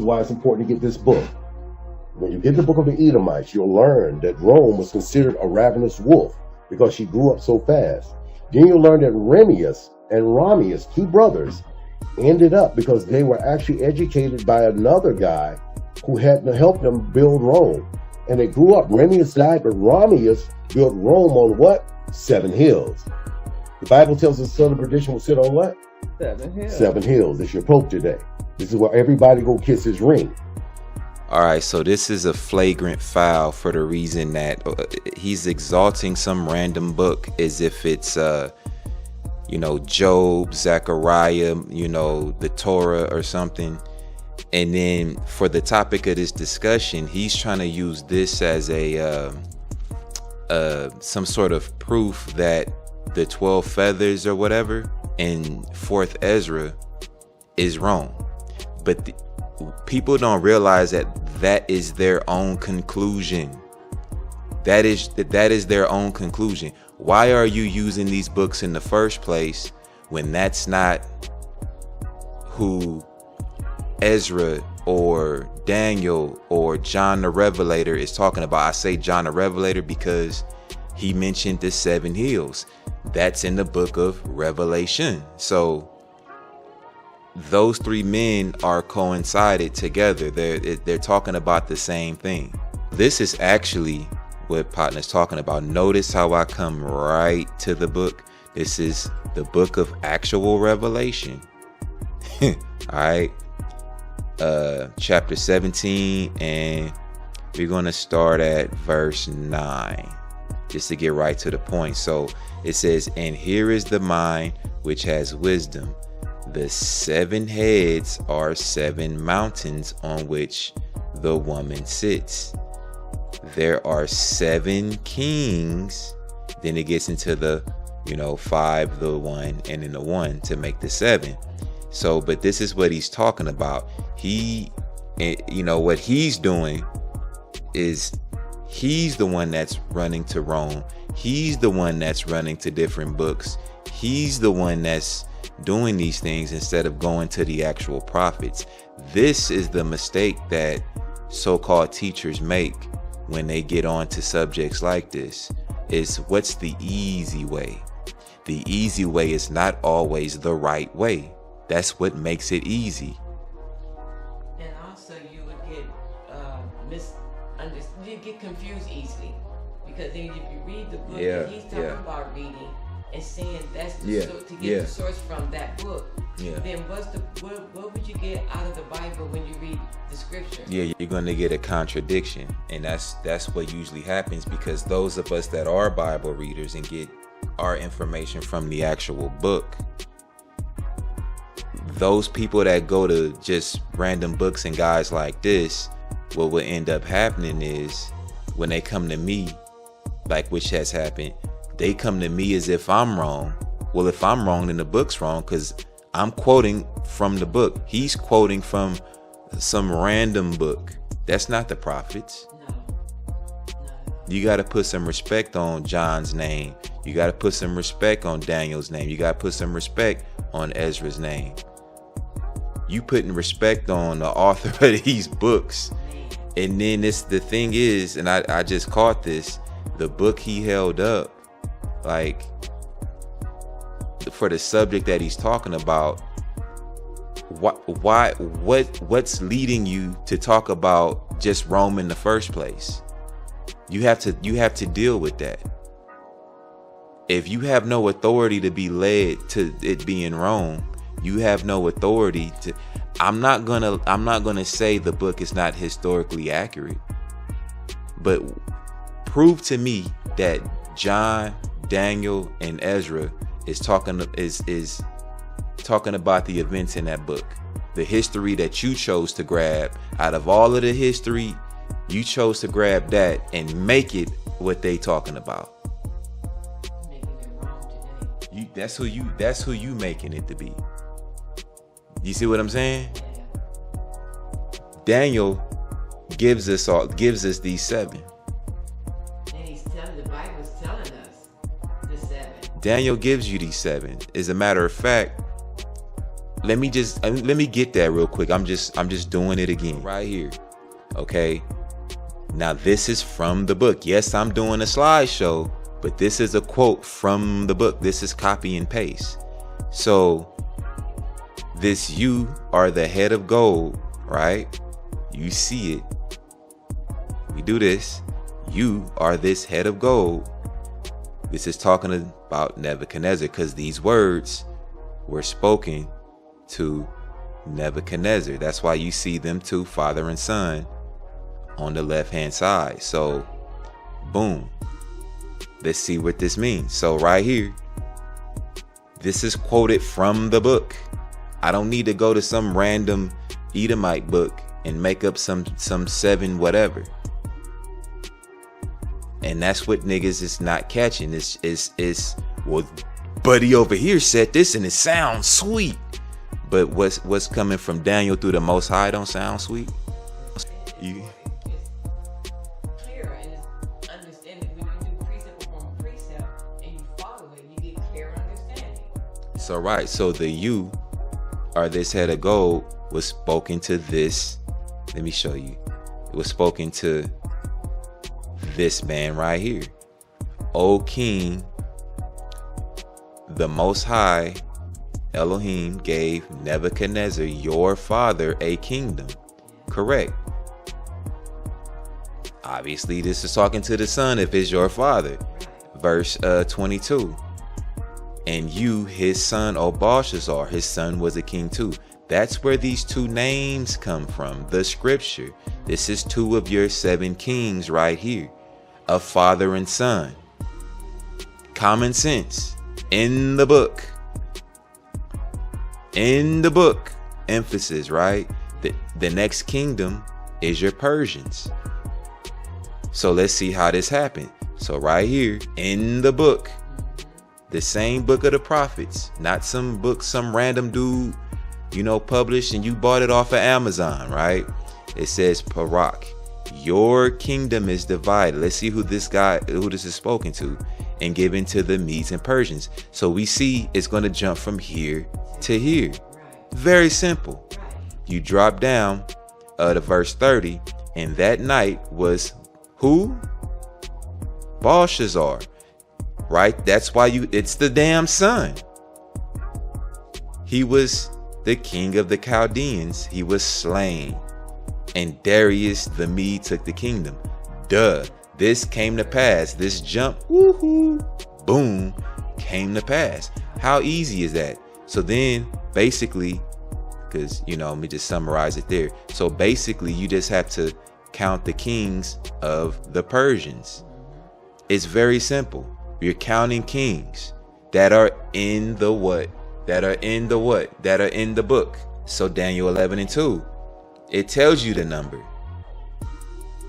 is why it's important to get this book. When you get the book of the Edomites, you'll learn that Rome was considered a ravenous wolf because she grew up so fast. Then you'll learn that Remius and Ramius, two brothers, ended up because they were actually educated by another guy who had to help them build Rome. And they grew up. Remius died, but Ramius built Rome on what? 7 hills. The Bible tells us the son of perdition will sit on what? 7 hills. 7 hills. It's your Pope today. This is where everybody go kiss his ring. All right, so this is a flagrant foul for the reason that he's exalting some random book as if it's, Job, Zechariah, the Torah or something. And then for the topic of this discussion, he's trying to use this as some sort of proof that the 12 feathers or whatever in 4th Ezra is wrong. But people don't realize that is their own conclusion. That is their own conclusion. Why are you using these books in the first place when that's not who Ezra or Daniel or John the Revelator is talking about? I say John the Revelator because he mentioned the 7 hills. That's in the book of Revelation. So those 3 men are coincided together. They're talking about the same thing. This is actually what Partner's talking about. Notice how I come right to the book. This is the book of actual Revelation. All right. Chapter 17, and we're going to start at verse 9 just to get right to the point. So it says, and here is the mind which has wisdom. The 7 heads are 7 mountains on which the woman sits. There are 7 kings. Then it gets into the 5, the 1, and then the 1 to make the 7. So, but this is what he's talking about. What he's doing is he's the one that's running to Rome. He's the one that's running to different books. He's the one that's doing these things instead of going to the actual prophets. This is the mistake that so-called teachers make when they get on to subjects like this. Is what's the easy way? The easy way is not always the right way. That's what makes it easy. And also you would get misunderstood. You get confused easily. Because then if you read the book that he's talking about reading and saying that's the to get the source from that book, then what would you get out of the Bible when you read the scripture? Yeah, you're going to get a contradiction. And that's what usually happens, because those of us that are Bible readers and get our information from the actual book, those people that go to just random books and guys like this, what will end up happening is when they come to me, like which has happened, they come to me as if I'm wrong. Well, if I'm wrong, then the book's wrong, because I'm quoting from the book. He's quoting from some random book. That's not the prophets. No. You got to put some respect on John's name. You got to put some respect on Daniel's name. You got to put some respect on Ezra's name. You putting respect on the author of these books. And then the thing is, and I just caught this, the book he held up, like, for the subject that he's talking about, what's leading you to talk about just Rome in the first place? You have to deal with that. If you have no authority to be led to it being Rome, you have no authority to. I'm not gonna say the book is not historically accurate, but prove to me that John, Daniel, and Ezra is talking about the events in that book. The history that you chose to grab out of all of the history, you chose to grab that and make it what they talking about. Making it wrong today. That's who you making it to be. You see what I'm saying? Yeah. Daniel gives us these 7. And the Bible's telling us the 7. Daniel gives you these 7. As a matter of fact, let me get that real quick. I'm just doing it again right here. Okay. Now this is from the book. Yes, I'm doing a slideshow, but this is a quote from the book. This is copy and paste. So this you are the head of gold, right? You see it. We do this. You are this head of gold. This is talking about Nebuchadnezzar, because these words were spoken to Nebuchadnezzar. That's why you see them two, father and son, on the left hand side. So boom, let's see what this means. So right here, this is quoted from the book. I don't need to go to some random Edomite book and make up some 7 whatever. And that's what niggas is not catching. Is well, buddy over here said this and it sounds sweet, but what's coming from Daniel through the Most High don't sound sweet. It's clear and it's understanding. When you do precept upon precept and you follow it, you get clear understanding. So right, so the you are this head of gold was spoken to this. Let me show you. It was spoken to this man right here. O King, the Most High Elohim gave Nebuchadnezzar your father a kingdom. Correct. Obviously this is talking to the son if it's your father. Verse 22. And you, his son, O Belshazzar, his son was a king too. That's where these 2 names come from. The scripture. This is 2 of your 7 kings right here. A father and son. Common sense. In the book. In the book. Emphasis, right? The next kingdom is your Persians. So let's see how this happened. So right here in the book, the same book of the prophets, not some book some random dude, published and you bought it off of Amazon, right? It says, Parak, your kingdom is divided. Let's see who this is spoken to, and given to the Medes and Persians. So we see it's going to jump from here to here. Very simple. You drop down to verse 30, and that night was who? Belshazzar, right? That's why it's the damn son. He was the king of the Chaldeans. He was slain. And Darius the Mede took the kingdom. Duh. This came to pass. This jump, woohoo, boom, came to pass. How easy is that? So then basically, because, let me just summarize it there. So basically, you just have to count the kings of the Persians. It's very simple. You're counting kings that are in the what? That are in the what? That are in the book. So Daniel 11:2. It tells you the number.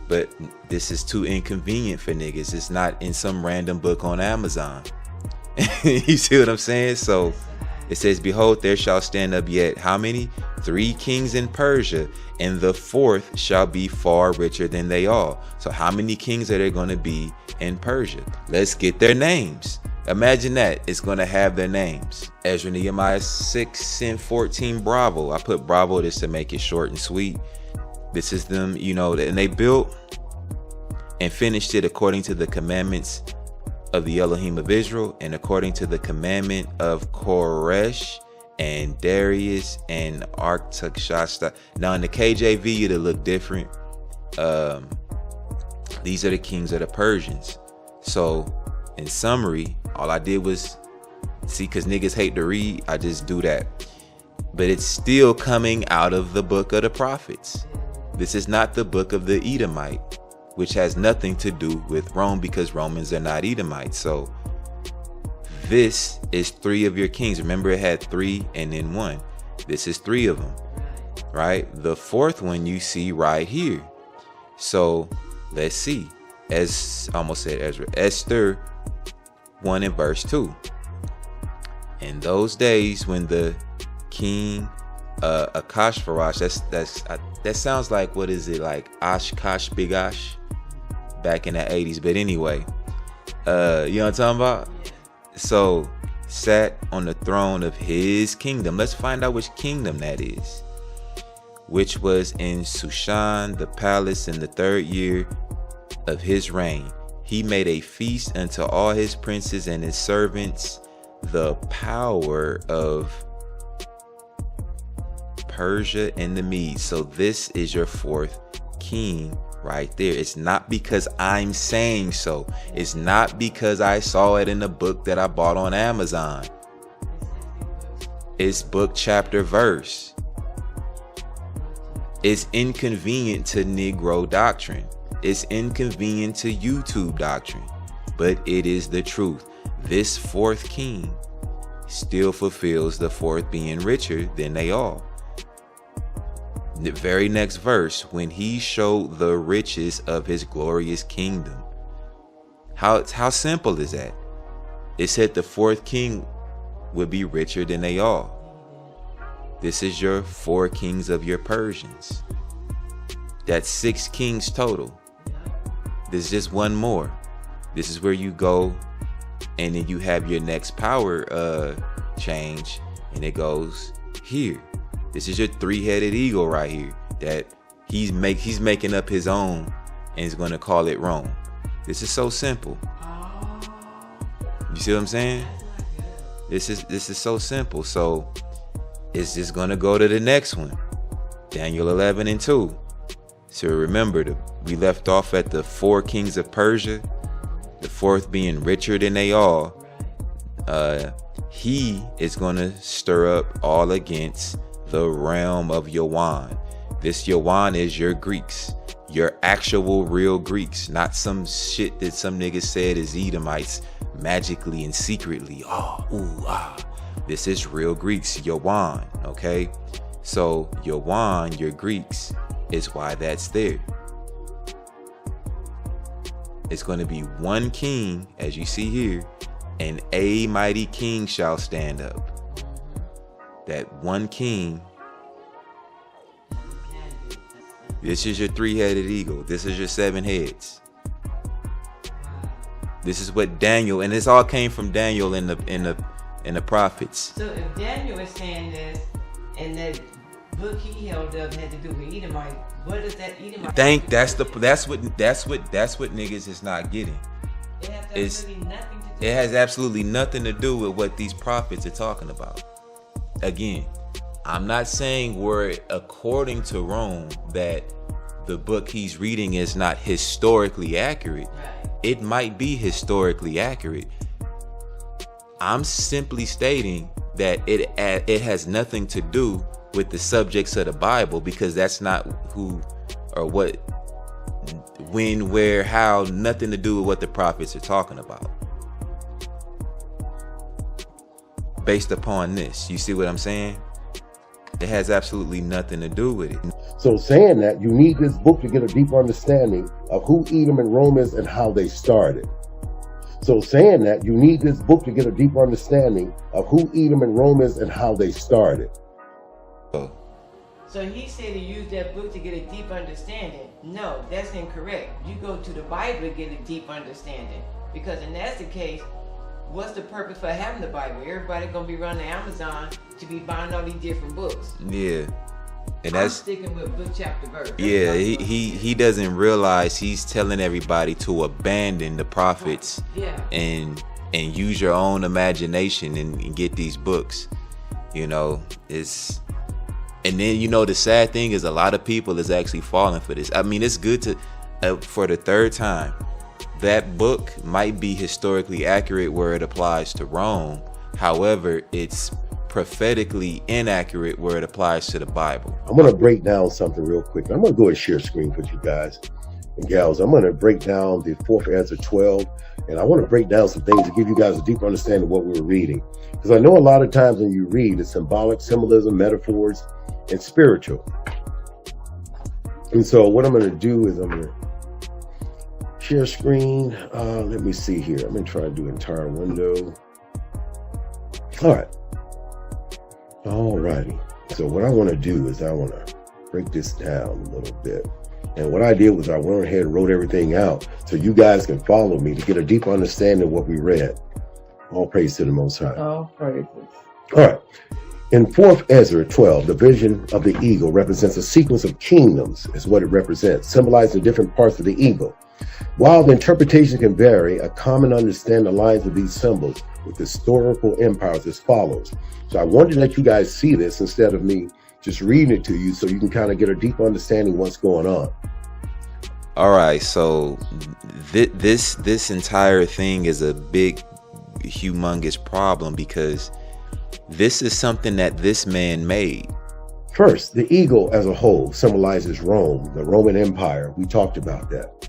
But this is too inconvenient for niggas. It's not in some random book on Amazon. You see what I'm saying? So it says, behold, there shall stand up yet how many? 3 kings in Persia, and the 4th shall be far richer than they all. So how many kings are there going to be in Persia? Let's get their names. Imagine that. It's going to have their names. Ezra Nehemiah 6 and 14, Bravo. I put Bravo just to make it short and sweet. This is them, and they built and finished it according to the commandments of the Elohim of Israel, and according to the commandment of Koresh and Darius and Artaxerxes. Now in the KJV, it'll look different. These are the kings of the Persians. So in summary, all I did was see, because niggas hate to read, I just do that. But it's still coming out of the book of the prophets. This is not the book of the Edomite, which has nothing to do with Rome, because Romans are not Edomites. So this is 3 of your kings. Remember, it had 3 and then 1. This is 3 of them, right? The 4th one you see right here. So let's see. As almost said Ezra, Esther 1 and verse 2. In those days when the king Akashverosh, that sounds like, what is it, like Oshkosh Bigosh back in the 80s, but anyway, you know what I'm talking about? So sat on the throne of his kingdom. Let's find out which kingdom that is. Which was in Shushan the palace in the 3rd year of his reign. He made a feast unto all his princes and his servants. The power of Persia and the Medes. So this is your 4th king right there. It's not because I'm saying so. It's not because I saw it in a book that I bought on Amazon. It's book, chapter, verse. It's inconvenient to Negro doctrine. It's inconvenient to YouTube doctrine. But it is the truth. This 4th king still fulfills the 4th being richer than they all. The very next verse, when he showed the riches of his glorious kingdom. How simple is that? It said the 4th king would be richer than they all. This is your 4 kings of your Persians. That's 6 kings total. There's just one more. This is where you go and then you have your next power change, and it goes here. This is your 3-headed eagle right here that he's making up his own and is going to call it Rome. This is so simple. You see what I'm saying? This is so simple. So it's just going to go to the next one. Daniel 11:2. So remember, we left off at the 4 kings of Persia, the 4th being richer than they all. He is going to stir up all against the realm of Yawan. This Yawan is your Greeks, your actual real Greeks, not some shit that some niggas said is Edomites magically and secretly. This is real Greeks, Yawan, okay? So Yawan, your Greeks, is why that's there. It's going to be one king, as you see here, and a mighty king shall stand up. That one king. This is your 3-headed eagle. This is your 7 heads. This is what Daniel, and this all came from Daniel in the prophets. So if Daniel is saying this, and that book he held up had to do with Edomite, what does that Edomite? That's what niggas is not getting. It has absolutely nothing to do with what these prophets are talking about. Again, I'm not saying we're according to Rome that the book he's reading is not historically accurate. Right. It might be historically accurate. I'm simply stating that it has nothing to do with the subjects of the Bible, because that's not who or what, when, where, how, nothing to do with what the prophets are talking about. Based upon this, you see what I'm saying? It has absolutely nothing to do with it. So saying that, you need this book to get a deeper understanding of who Edom and Rome is and how they started. So saying that, you need this book to get a deeper understanding of who Edom and Rome is and how they started. So he said to use that book to get a deep understanding. No, that's incorrect. You go to the Bible to get a deep understanding. Because if that's the case, what's the purpose for having the Bible? Everybody gonna be running Amazon to be buying all these different books. Yeah. And that's I'm sticking with book, chapter, verse. Yeah, he doesn't realize he's telling everybody to abandon the prophets. Yeah. and use your own imagination and get these books. You know, and then, you know, the sad thing is a lot of people is actually falling for this. I mean, it's good to, for the 3rd time, that book might be historically accurate where it applies to Rome. However, it's prophetically inaccurate where it applies to the Bible. I'm going to break down something real quick. I'm going to go and share screen with you guys and gals. I'm going to break down the 4th answer 12, and I want to break down some things to give you guys a deeper understanding of what we were reading. Because I know a lot of times when you read, it's symbolic, symbolism, metaphors, and spiritual. And so what I'm going to do is I'm going to share screen. Let me see here. I'm going to try to do entire window. All right. All righty. So what I want to do is I want to break this down a little bit. And what I did was I went ahead and wrote everything out so you guys can follow me to get a deeper understanding of what we read. All praise to the Most High. All praises. All right. In 4th Ezra 12, the vision of the eagle represents a sequence of kingdoms, is what it represents, symbolizing different parts of the eagle. While the interpretation can vary, a common understanding aligns with these symbols with historical empires as follows. So I wanted to let you guys see this instead of me just reading it to you, so you can kind of get a deeper understanding of what's going on. All right, so this entire thing is a big, humongous problem, because this is something that this man made. First, the eagle as a whole symbolizes Rome, the Roman Empire. We talked about that.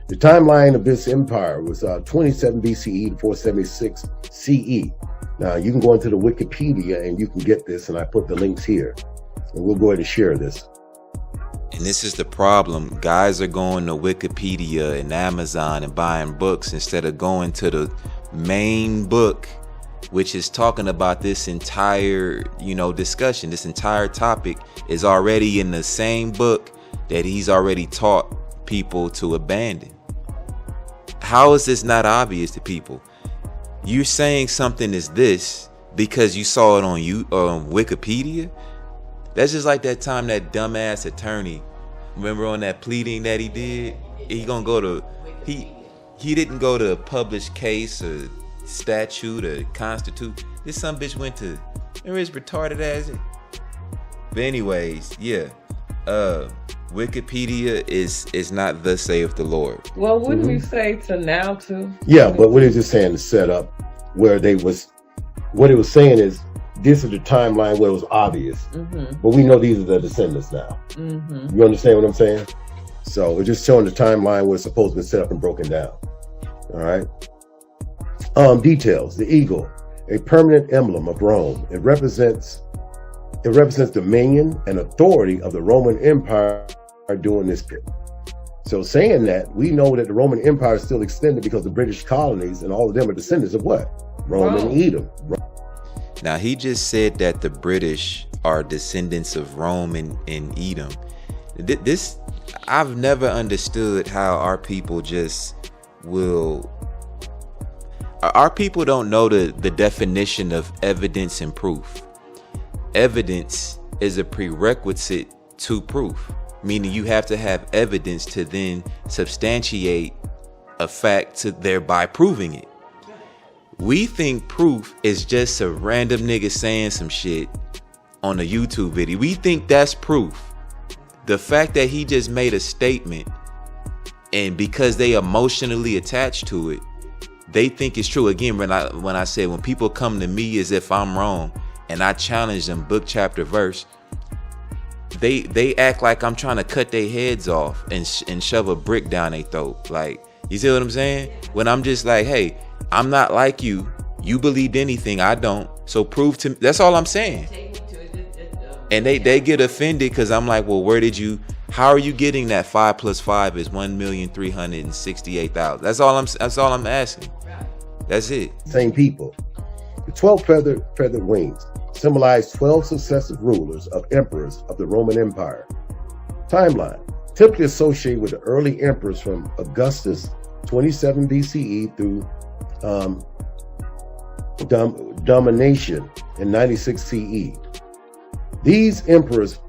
The timeline of this empire was 27 BCE to 476 CE. Now, you can go into the Wikipedia and you can get this, and I put the links here. And we'll go ahead and share this. And this is the problem. Guys are going to Wikipedia and Amazon and buying books instead of going to the main book, which is talking about this entire, discussion. This entire topic is already in the same book that he's already taught people to abandon. How is this not obvious to people? You're saying something is this because you saw it on Wikipedia? That's just like that time that dumbass attorney, remember on that pleading that he did? He didn't go to a published case or statute or constitute. This some bitch went to, remember his retarded ass? But anyways, yeah. Wikipedia is not thus saith the Lord. Well, wouldn't we say to now too? Yeah, but what it's just saying is set up where what it was saying is this is the timeline where it was obvious. But we know these are the descendants now. You understand what I'm saying? So it's just showing the timeline where it's supposed to be set up and broken down. All right. Details. The eagle, a permanent emblem of Rome. It represents dominion and authority of the Roman Empire during this period. So saying that, we know that the Roman Empire is still extended because the British colonies and all of them are descendants of what? Rome and Edom. Now, he just said that the British are descendants of Rome and Edom. This, I've never understood how our people our people don't know the definition of evidence and proof. Evidence is a prerequisite to proof, meaning you have to have evidence to then substantiate a fact to thereby proving it. We think proof is just a random nigga saying some shit on a YouTube video. We think that's proof. The fact that he just made a statement, and because they emotionally attached to it, they think it's true. Again, when I say when people come to me as if I'm wrong and I challenge them book, chapter, verse, they act like I'm trying to cut their heads off and shove a brick down their throat. Like, you see what I'm saying? When I'm just like, hey, I'm not like you. You believed anything, I don't. So prove to me. That's all I'm saying. And they get offended because I'm like, well, how are you getting that 5 + 5 is 1,368,000? That's all I'm asking. That's it. Same people. The 12 feathered wings symbolize 12 successive rulers of emperors of the Roman Empire. Timeline, typically associated with the early emperors from Augustus 27 BCE through Domitian in 96 CE. These emperors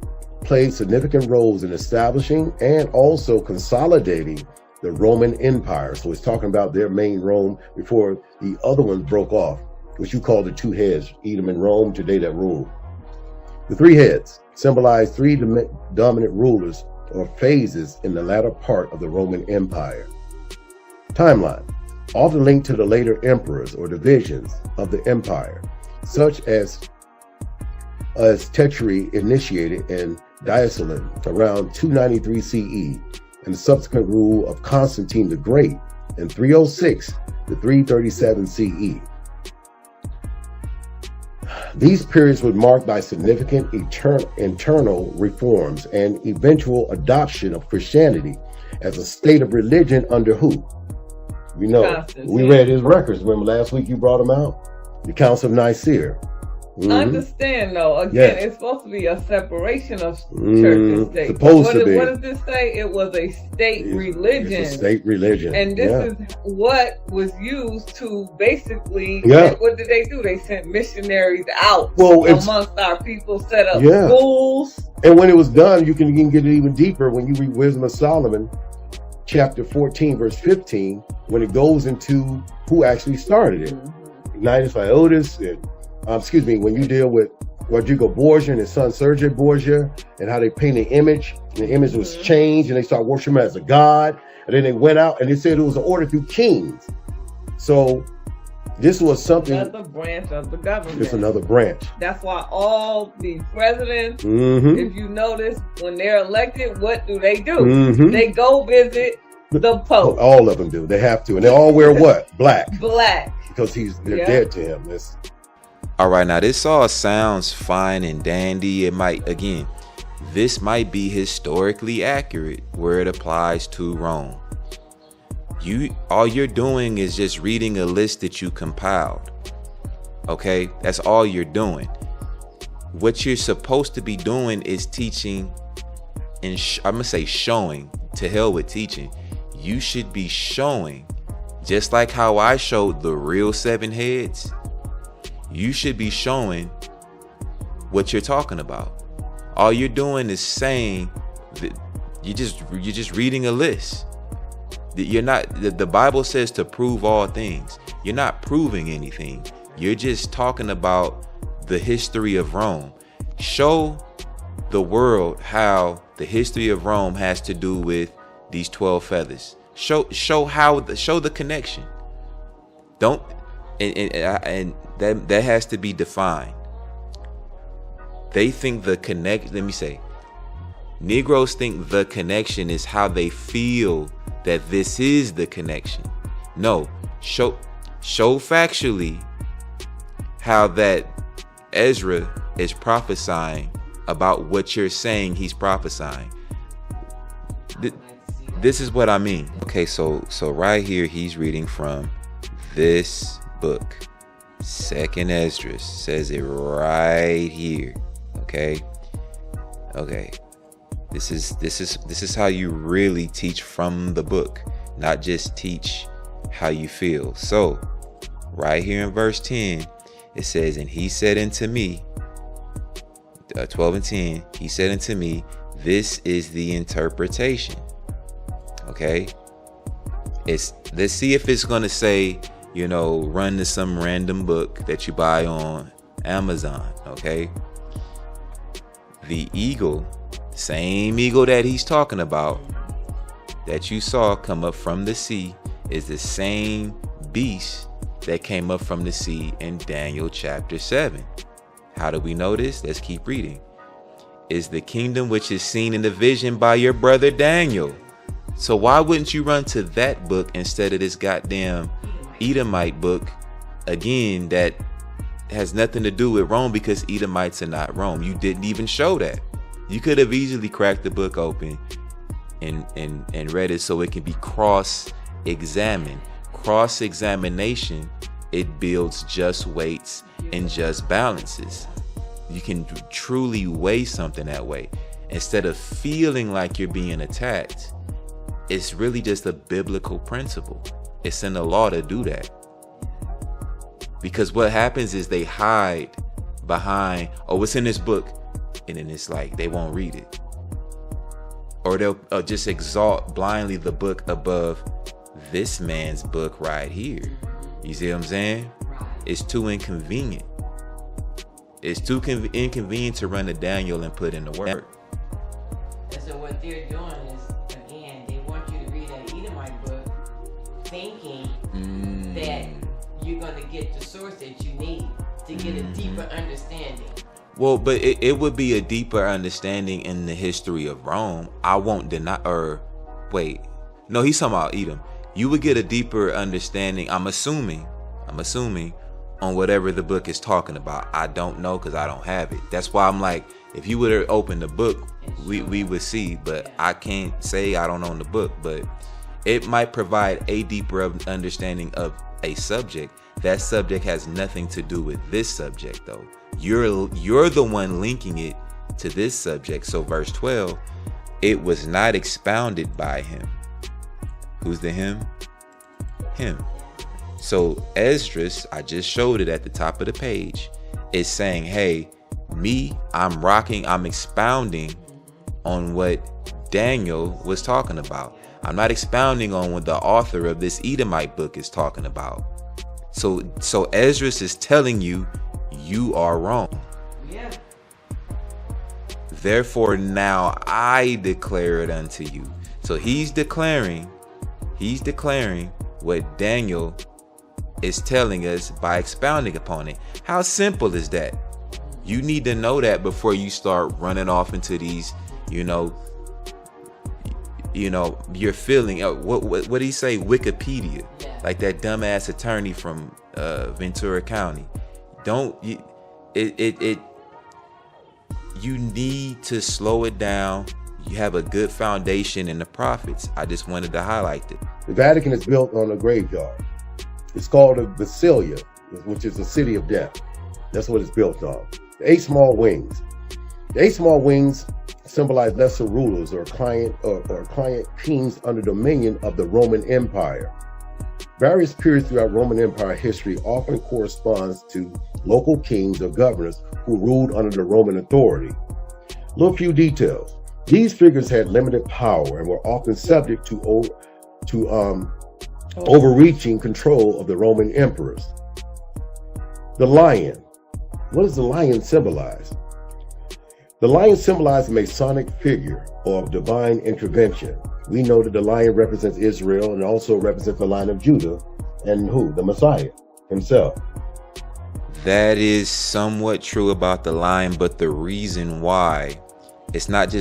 played significant roles in establishing and also consolidating the Roman Empire. So it's talking about their main Rome before the other ones broke off, which you call the two heads, Edom and Rome, today that rule. The three heads symbolize three dominant rulers or phases in the latter part of the Roman Empire. Timeline, often linked to the later emperors or divisions of the empire, such as Tetri initiated in Diocletian around 293 CE, and the subsequent rule of Constantine the Great in 306 to 337 CE. These periods were marked by significant internal reforms and eventual adoption of Christianity as a state of religion under who? We know. We read his records. Remember last week you brought them out? The Council of Nicaea. Understand though, again, it's supposed to be a separation of church and state. Supposed to be. What does this say? It was a state religion. It's a state religion. And this is what was used to basically, what did they do? They sent missionaries out amongst our people, set up schools. And when it was done, you can get it even deeper when you read Wisdom of Solomon, chapter 14, verse 15, when it goes into who actually started it. Ignatius Iotis and when you deal with Rodrigo Borgia and his son Sergio Borgia and how they painted the image was changed and they started worshiping him as a god, and then they went out and they said it was an order through kings. So this was something, another branch of the government. It's another branch. That's why all the presidents, if you notice, when they're elected, what do? They go visit the Pope. All of them do. They have to, and they all wear what? Black. Because they're dead to him. All right, now this all sounds fine and dandy. This might be historically accurate where it applies to Rome. All you're doing is just reading a list that you compiled. Okay, that's all you're doing. What you're supposed to be doing is teaching, and I'm gonna say showing. To hell with teaching. You should be showing, just like how I showed the real 7 heads. You should be showing what you're talking about. All you're doing is saying that you're just reading a list. You're not. The Bible says to prove all things. You're not proving anything. You're just talking about the history of Rome. Show the world how the history of Rome has to do with these 12 feathers. Show the connection. Don't and that has to be defined. They think the Negroes think the connection is how they feel that this is the connection. No, show factually how that Ezra is prophesying about what you're saying he's prophesying. This is what I mean. Okay, so right here he's reading from this book. 2nd Esdras says it right here. Okay. This is how you really teach from the book, not just teach how you feel. So right here in verse 10, it says, and he said unto me, 12 and 10, he said unto me, this is the interpretation. Okay. Let's see if it's gonna say, run to some random book that you buy on Amazon. Okay. The eagle, same eagle that he's talking about, that you saw come up from the sea, is the same beast that came up from the sea in Daniel chapter 7. How do we know this? Let's keep reading. Is the kingdom which is seen in the vision by your brother Daniel. So why wouldn't you run to that book instead of this goddamn Edomite book, again, that has nothing to do with Rome, because Edomites are not Rome. You didn't even show that. You could have easily cracked the book open and read it so it can be cross-examined. Cross-examination, it builds just weights and just balances. You can truly weigh something that way. Instead of feeling like you're being attacked, it's really just a biblical principle. It's in the law to do that. Because what happens is they hide behind, oh, it's in this book. And then it's like they won't read it. Or they'll just exalt blindly the book above this man's book right here. You see what I'm saying? It's too inconvenient. It's too inconvenient to run to Daniel and put in the work. And so what they're doing is, again, they want you to read an Edomite book thinking that you're going to get the source that you need to get a deeper understanding. Well, but it would be a deeper understanding in the history of Rome. I won't deny, no, he's talking about Edom. You would get a deeper understanding, I'm assuming, on whatever the book is talking about. I don't know because I don't have it. That's why I'm like, if you would have opened the book, we would see, but I can't say I don't own the book, but it might provide a deeper understanding of a subject. That subject has nothing to do with this subject though. You're the one linking it to this subject. So verse 12, it was not expounded by him. Who's the him? Him. So Esdras, I just showed it at the top of the page, is saying, hey, I'm expounding on what Daniel was talking about. I'm not expounding on what the author of this Edomite book is talking about. So Esdras is telling you, you are wrong. Yeah. Therefore now I declare it unto you. So he's declaring what Daniel is telling us by expounding upon it. How simple is that? You need to know that before you start running off into these, you're feeling, what did he say? Wikipedia. Yeah. Like that dumbass attorney from Ventura County. You need to slow it down. You have a good foundation in the prophets. I just wanted to highlight it. The Vatican is built on a graveyard. It's called a Basilia, which is the city of death. That's what it's built on. The 8 small wings. The 8 small wings symbolize lesser rulers or client kings under dominion of the Roman Empire. Various periods throughout Roman Empire history often corresponds to local kings or governors who ruled under the Roman authority. Little few details. These figures had limited power and were often subject to overreaching control of the Roman emperors. The lion. What does the lion symbolize? The lion symbolizes a Masonic figure or divine intervention. We know that the lion represents Israel and also represents the line of Judah and who? The Messiah himself. That is somewhat true about the lion, but the reason why, it's not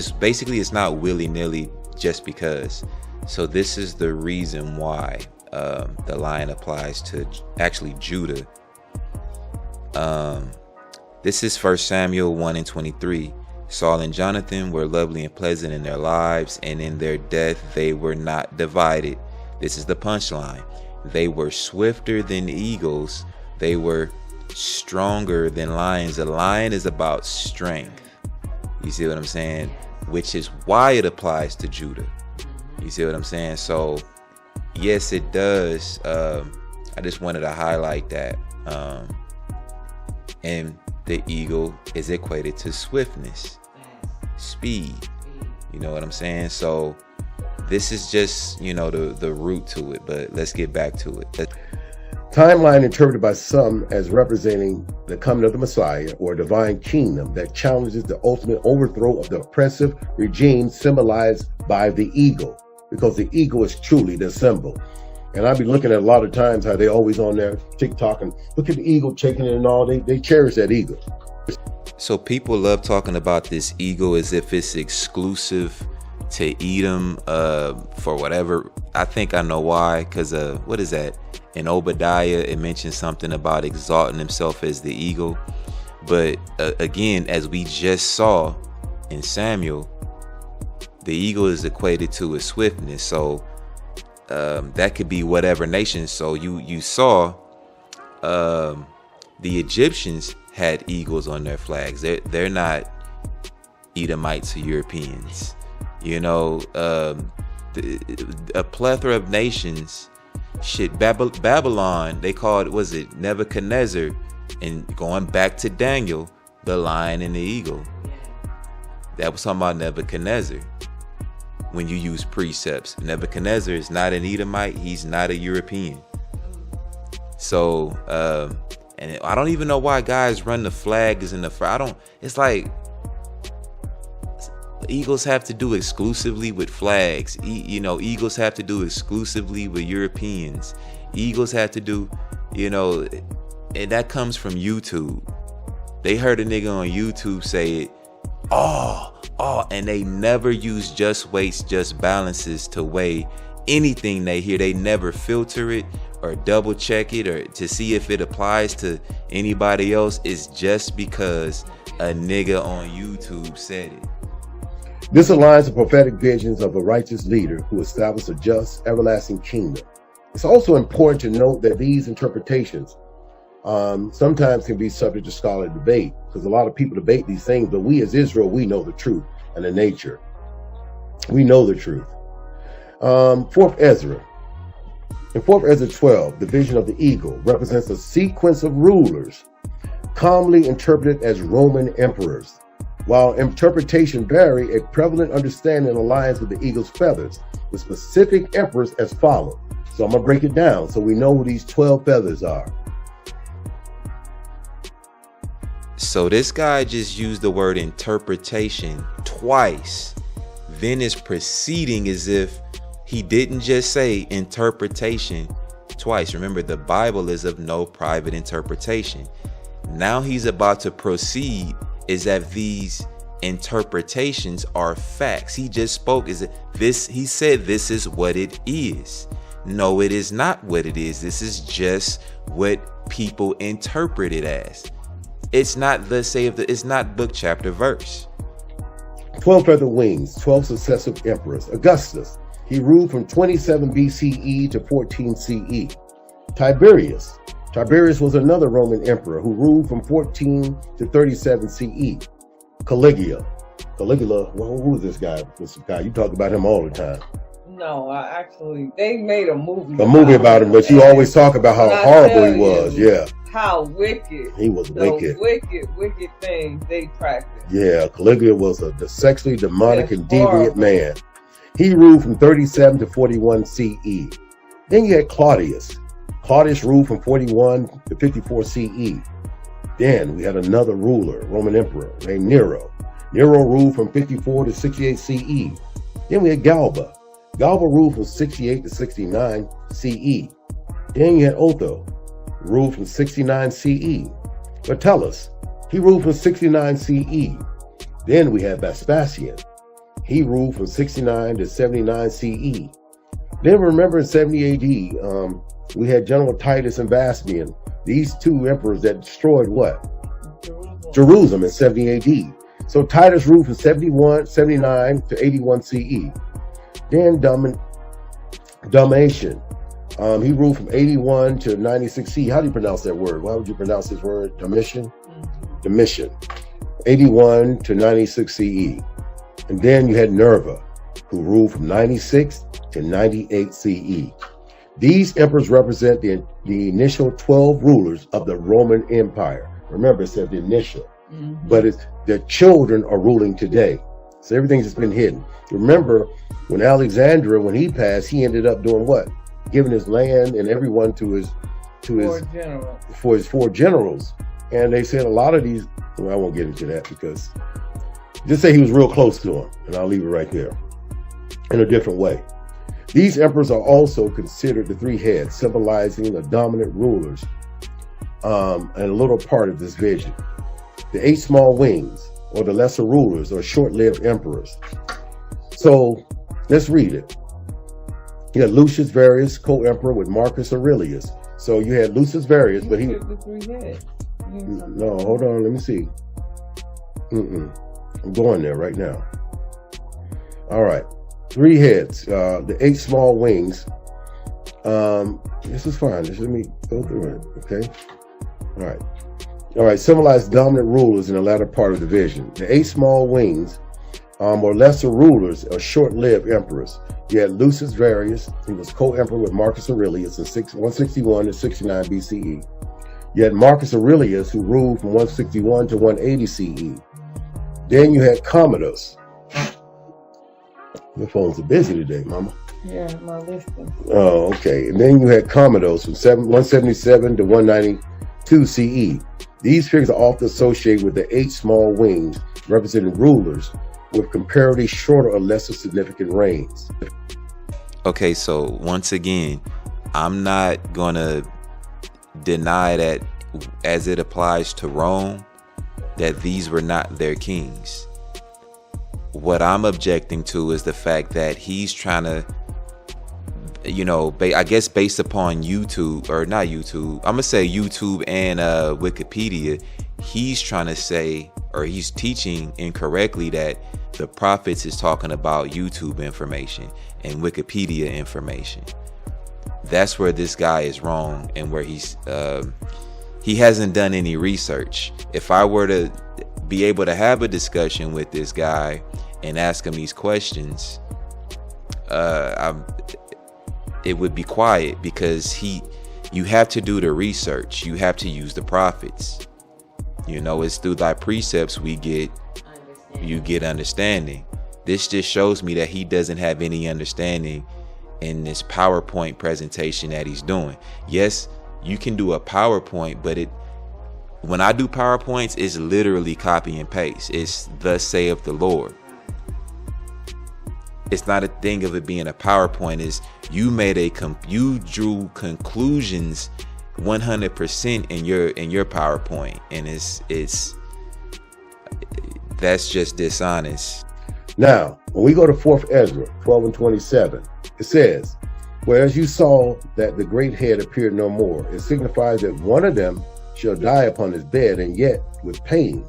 willy-nilly just because. So this is the reason why the lion applies to actually Judah. This is 1 Samuel 1:23. Saul and Jonathan were lovely and pleasant in their lives, and in their death they were not divided. This is the punchline. They were swifter than eagles. They were stronger than lions. A lion is about strength. You see what I'm saying? Which is why it applies to Judah. You see what I'm saying? So yes, it does. I just wanted to highlight that. And the eagle is equated to swiftness, speed. You know what I'm saying? So this is just, the root to it, but let's get back to it. Timeline interpreted by some as representing the coming of the Messiah or divine kingdom that challenges the ultimate overthrow of the oppressive regime symbolized by the eagle, because the eagle is truly the symbol. And I've been looking at a lot of times how they always on their TikTok and look at the eagle shaking it and all. They cherish that eagle. So people love talking about this eagle as if it's exclusive to Edom for whatever. I think I know why, because what is that? In Obadiah, it mentions something about exalting himself as the eagle. But again, as we just saw in Samuel, the eagle is equated to a swiftness. So that could be whatever nation. So you saw the Egyptians had eagles on their flags. They're not Edomites or Europeans. A plethora of nations. Shit, Babylon, they called, was it Nebuchadnezzar? And going back to Daniel, the lion and the eagle. That was talking about Nebuchadnezzar. When you use precepts, Nebuchadnezzar is not an Edomite. He's not a European. So, and I don't even know why guys run the flags in the front. It's like eagles have to do exclusively with flags. Eagles have to do exclusively with Europeans. Eagles have to do, and that comes from YouTube. They heard a nigga on YouTube say it. And they never use just weights, just balances to weigh anything they hear. They never filter it or double check it or to see if it applies to anybody else. It's just because a nigga on YouTube said it. This aligns the prophetic visions of a righteous leader who established a just, everlasting kingdom. It's also important to note that these interpretations sometimes can be subject to scholarly debate, because a lot of people debate these things, but we as Israel, we know the truth and the nature. We know the truth. 4th Ezra. In 4th Ezra 12, the vision of the eagle represents a sequence of rulers, commonly interpreted as Roman emperors. While interpretation vary, a prevalent understanding aligns with the eagle's feathers, with specific emperors as follows. So I'm going to break it down so we know who these 12 feathers are. So this guy just used the word interpretation twice, then is proceeding as if he didn't just say interpretation twice. Remember, the Bible is of no private interpretation. Now he's about to proceed as if these interpretations are facts. He just spoke as if this, he said this is what it is. No, it is not what it is. This is just what people interpret it as. It's not it's not book, chapter, verse. 12 feather wings, 12 successive emperors. Augustus, he ruled from 27 BCE to 14 CE. Tiberius was another Roman emperor who ruled from 14 to 37 CE. Caligula, well, who is this guy? You talk about him all the time. No, they made a movie. About him, but you always talk about how horrible he was. Yeah. How wicked. He was wicked. Wicked things they practiced. Yeah, Caligula was a sexually demonic and deviant man. He ruled from 37 to 41 CE. Then you had Claudius. Claudius ruled from 41 to 54 CE. Then we had another ruler, Roman emperor, named Nero. Nero ruled from 54 to 68 CE. Then we had Galba. Galba ruled from 68 to 69 CE. Then you had Otho, ruled from 69 CE. Metellus, he ruled from 69 CE. Then we had Vespasian. He ruled from 69 to 79 CE. Then remember in 70 AD, we had General Titus and Vespasian, these two emperors that destroyed what? Jerusalem in 70 AD. So Titus ruled from 79 to 81 CE. Then Domitian, he ruled from 81 to 96 CE. How do you pronounce that word? Why would you pronounce this word? Domitian? Domitian. 81 to 96 CE. And then you had Nerva, who ruled from 96 to 98 CE. These emperors represent the initial 12 rulers of the Roman Empire. Remember, it said the initial, but it's the children are ruling today. So everything's just been hidden. Remember, when Alexander, when he passed, he ended up doing what? Giving his land and everyone to his four generals. And they said a lot of these, well, I won't get into that because just say he was real close to him, and I'll leave it right there in a different way. These emperors are also considered the three heads, symbolizing the dominant rulers, and a little part of this vision. The 8 small wings, or the lesser rulers, are short-lived emperors. So let's read it. You had Lucius Verus, co-emperor with Marcus Aurelius. So you had Lucius Verus, but he... The 3 heads. No, hold on, let me see. I'm going there right now. All right. 3 heads, the 8 small wings. This is fine. Just let me go through it, okay? All right. Symbolize dominant rulers in the latter part of the vision. The 8 small wings, or lesser rulers, are short-lived emperors. You had Lucius Verus. He was co-emperor with Marcus Aurelius in 161 to 69 BCE. You had Marcus Aurelius, who ruled from 161 to 180 CE. Then you had Commodus. Your phones are busy today, Mama. Yeah, my listing. Oh, okay. And then you had Commodus from 177 to 192 CE. These figures are often associated with the 8 small wings, representing rulers with comparatively shorter or lesser significant reigns. Okay, so once again, I'm not gonna deny that as it applies to Rome, that these were not their kings. What I'm objecting to is the fact that he's trying to, I guess based upon YouTube, or not YouTube, I'm gonna say YouTube and Wikipedia, he's trying to say, or he's teaching incorrectly, that the prophets is talking about YouTube information and Wikipedia information. That's where this guy is wrong, and where he's he hasn't done any research. If I were to be able to have a discussion with this guy and ask him these questions, it would be quiet, because you have to do the research. You have to use the prophets. It's through thy precepts you get understanding. This just shows me that he doesn't have any understanding in this PowerPoint presentation that he's doing. Yes, you can do a PowerPoint, but when I do PowerPoints, it's literally copy and paste. It's thus saith the Lord. It's not a thing of it being a PowerPoint. Is you drew conclusions 100% in your PowerPoint, and that's just dishonest. Now, when we go to 4th Esras 12 and 27, it says, whereas you saw that the great head appeared no more, it signifies that one of them shall die upon his bed, and yet with pain.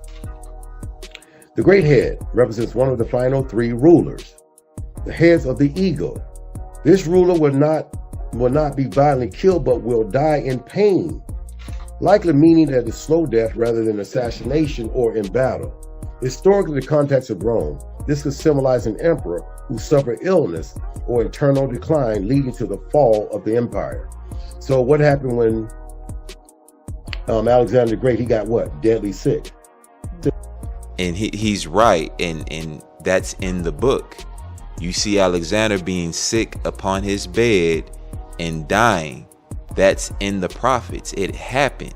The great head represents one of the final 3 rulers, the heads of the eagle. This ruler will not be violently killed, but will die in pain, likely meaning that it's slow death rather than assassination or in battle. Historically, the context of Rome, this could symbolize an emperor who suffered illness or internal decline, leading to the fall of the empire. So what happened when Alexander the Great, he got what? Deadly sick. And he's right, and that's in the book. You see Alexander being sick upon his bed and dying. That's in the prophets. It happened,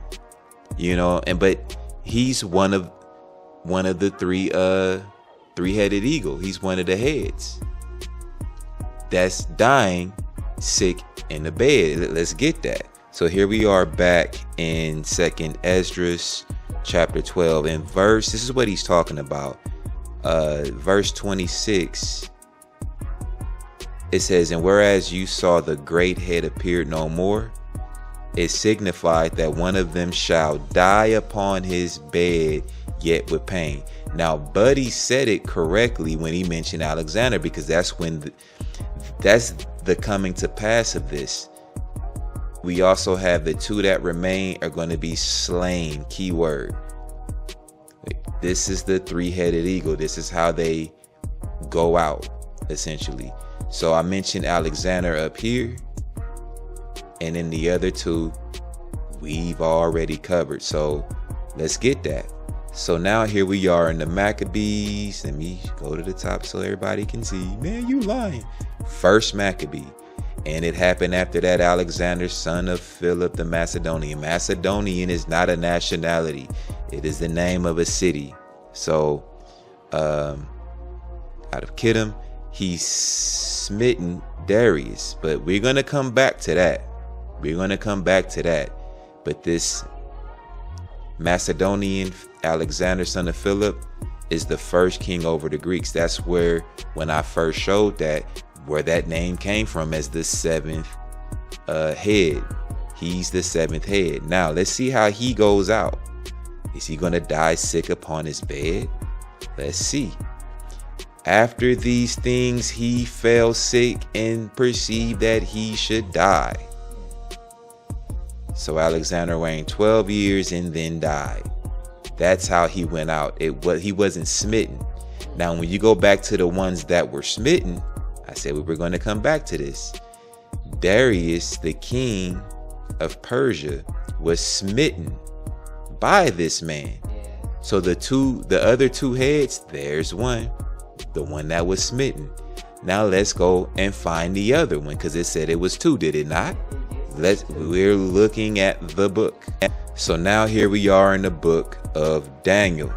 but he's one of the three-headed eagle. He's one of the heads that's dying sick in the bed. Let's get that. So here we are back in 2nd Esdras chapter 12, and this is what he's talking about. Verse 26, it says, and whereas you saw the great head appeared no more, it signified that one of them shall die upon his bed, yet with pain. Now, Buddy said it correctly when he mentioned Alexander, because that's that's the coming to pass of this. We also have the 2 that remain are going to be slain. Keyword. This is the 3-headed eagle. This is how they go out, essentially. So I mentioned Alexander up here, and then the other 2 we've already covered. So let's get that. So now here we are in the Maccabees. Let me go to the top so everybody can see. Man, you lying. 1st Maccabee. And it happened after that Alexander, son of Philip the Macedonian. Macedonian is not a nationality. It is the name of a city. So out of Kittim, he's smitten Darius. But we're going to come back to that. But this Macedonian Alexander, son of Philip, is the first king over the Greeks. That's where, when I first showed that, where that name came from, as the 7th head. He's the 7th head. Now let's see how he goes out. Is he going to die sick upon his bed? Let's see. After these things he fell sick and perceived that he should die. So Alexander reigned 12 years and then died. That's how he went out. He wasn't smitten. Now when you go back to the ones that were smitten, I said we were going to come back to this. Darius, the king of Persia, was smitten by this man. So the other 2 heads, there's one, the one that was smitten. Now let's go and find the other one, because it said it was 2, did it not? We're looking at the book. So now here we are in the book of Daniel.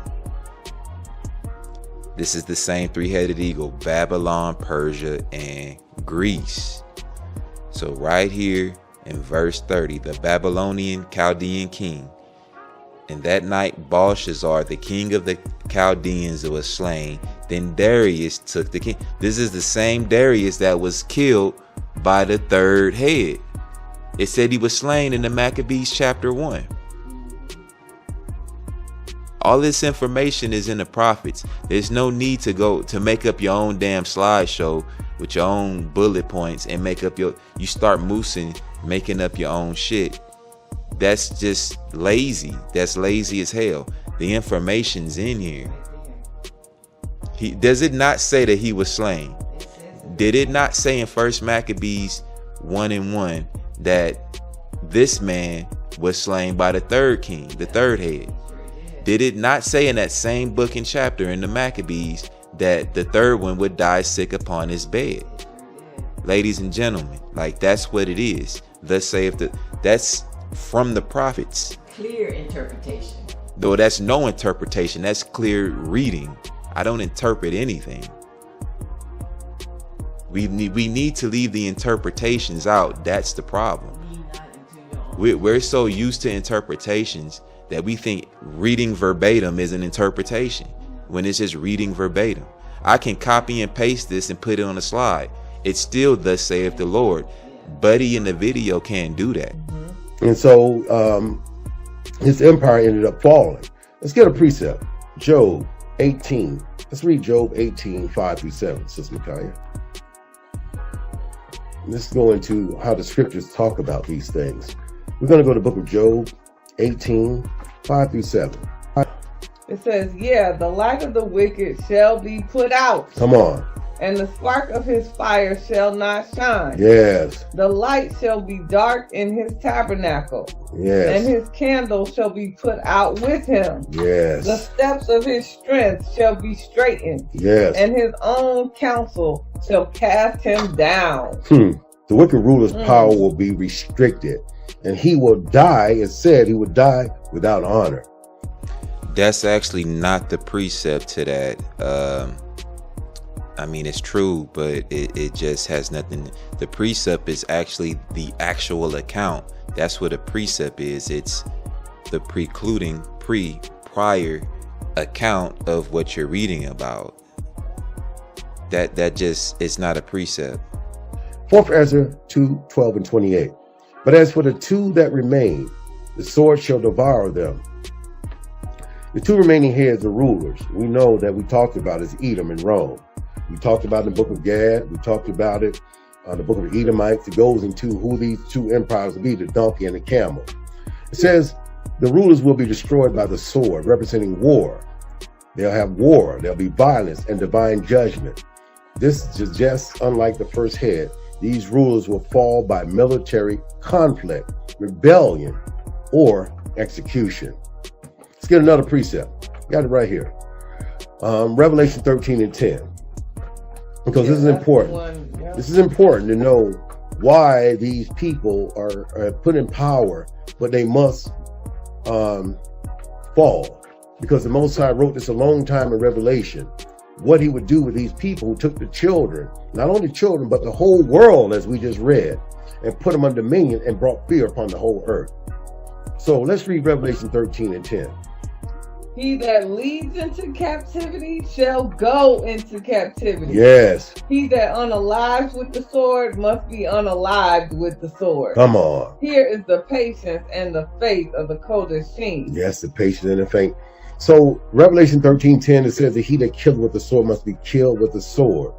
This is the same 3-headed eagle, Babylon, Persia, and Greece. So right here in verse 30, the Babylonian Chaldean king. And that night Belshazzar, the king of the Chaldeans, was slain. Then Darius took the king. This is the same Darius that was killed by the 3rd head. It said he was slain in the Maccabees chapter 1. All this information is in the prophets. There's no need to go to make up your own damn slideshow with your own bullet points and you start moosing, making up your own shit. that's just lazy. That's lazy as hell. The information's in here. Does it not say that he was slain? Did it not say in 1 Maccabees 1:1 that this man was slain by the third king, the third head? Did it not say in that same book and chapter in the Maccabees that the third one would die sick upon his bed? Ladies and gentlemen, like, that's what it is. Thus saith that's from the prophets. Clear interpretation. Though that's no interpretation, that's clear reading. I don't interpret anything. We need to leave the interpretations out. That's the problem. We're so used to interpretations that we think reading verbatim is an interpretation, when it's just reading verbatim. I can copy and paste this and put it on a slide. It's still thus saith the Lord. Buddy in the video can't do that. And so his empire ended up falling. Let's get a precept. Job 18. Let's read Job 18, 5-7, Sister Micaiah. Let's go into how the scriptures talk about these things. We're going to go to the book of Job 18, 5-7. It says, yeah, the light of the wicked shall be put out. Come on. And the spark of his fire shall not shine. Yes. The light shall be dark in his tabernacle. Yes. And his candle shall be put out with him. Yes. The steps of his strength shall be straightened. Yes. And his own counsel shall cast him down. The wicked ruler's power will be restricted, and he will die. It said he would die without honor. That's actually not the precept to that. I mean, it's true, but it just has nothing. The precept is actually the actual account. That's what a precept is. It's the prior account of what you're reading about. That just, it's not a precept. 4th Ezra 2, 12 and 28. But as for the two that remain, the sword shall devour them. The two remaining heads are rulers. We know that we talked about is Edom and Rome. We talked about it in the book of Gad. We talked about it in the book of Edomites. It goes into who these two empires will be, the donkey and the camel. It says the rulers will be destroyed by the sword, representing war. They'll have war. There'll be violence and divine judgment. This is just unlike the first head. These rulers will fall by military conflict, rebellion, or execution. Let's get another precept. Got it right here. Revelation 13 and 10. Because this is important. This is important to know why these people are put in power, but they must fall. Because the Most High wrote this a long time in Revelation. What he would do with these people who took the children, not only children, but the whole world, as we just read, and put them under dominion and brought fear upon the whole earth. So let's read Revelation 13 and 10. He that leads into captivity shall go into captivity. Yes. He that unalives with the sword must be unalived with the sword. Come on. Here is the patience and the faith of the Kodashim. Yes, the patience and the faith. So Revelation 13:10, it says that he that killed with the sword must be killed with the sword.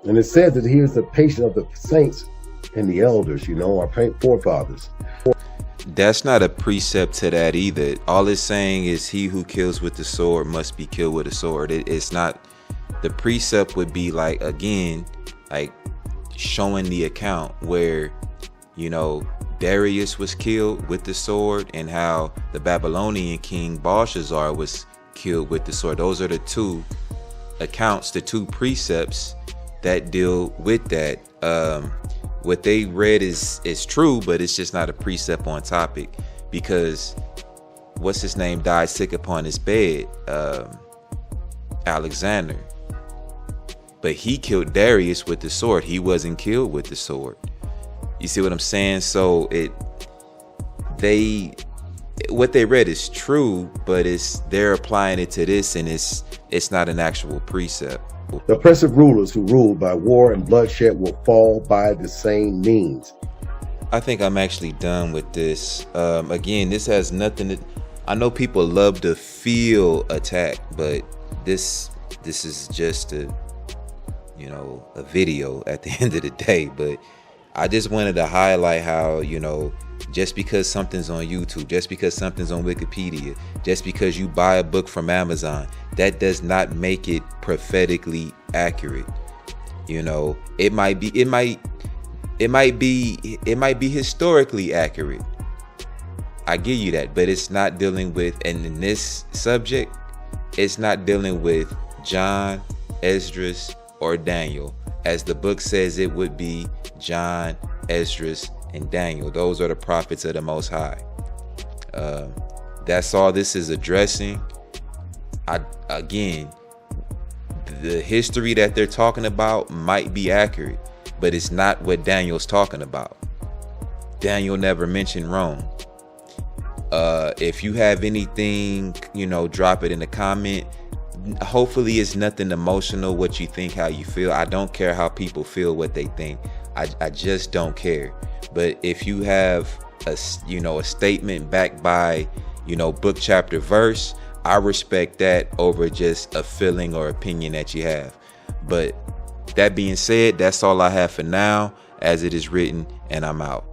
And it says that here's the patience of the saints and the elders, our forefathers. That's not a precept to that either. All it's saying is he who kills with the sword must be killed with a sword. It's not, the precept would be like, again, like showing the account where, Darius was killed with the sword and how the Babylonian king Belshazzar was killed with the sword. Those are the two accounts, the two precepts that deal with that. What they read is true, but it's just not a precept on topic, because what's his name died sick upon his bed, Alexander, but he killed Darius with the sword. He wasn't killed with the sword. You see what I'm saying? So what they read is true, but they're applying it to this, and it's not an actual precept. The oppressive rulers who rule by war and bloodshed will fall by the same means. I think I'm actually done with this. Again, this has nothing to, I know people love to feel attacked, but this is just a video at the end of the day. But I just wanted to highlight how, you know, just because something's on YouTube, just because something's on Wikipedia, just because you buy a book from Amazon, that does not make it prophetically accurate. You know, it might be historically accurate. I give you that, but it's not dealing with, and in this subject, it's not dealing with John, Esdras, or Daniel, as the book says it would be John, Esdras, and Daniel. Those are the prophets of the Most High. That's all this is addressing. Again, the history that they're talking about might be accurate, but it's not what Daniel's talking about. Daniel never mentioned Rome. If you have anything, you know, drop it in the comment. Hopefully it's nothing emotional, what you think, how you feel. I don't care how people feel, what they think. I just don't care. But if you have a statement backed by, you know, book, chapter, verse, I respect that over just a feeling or opinion that you have. But that being said, that's all I have for now, as it is written, and I'm out.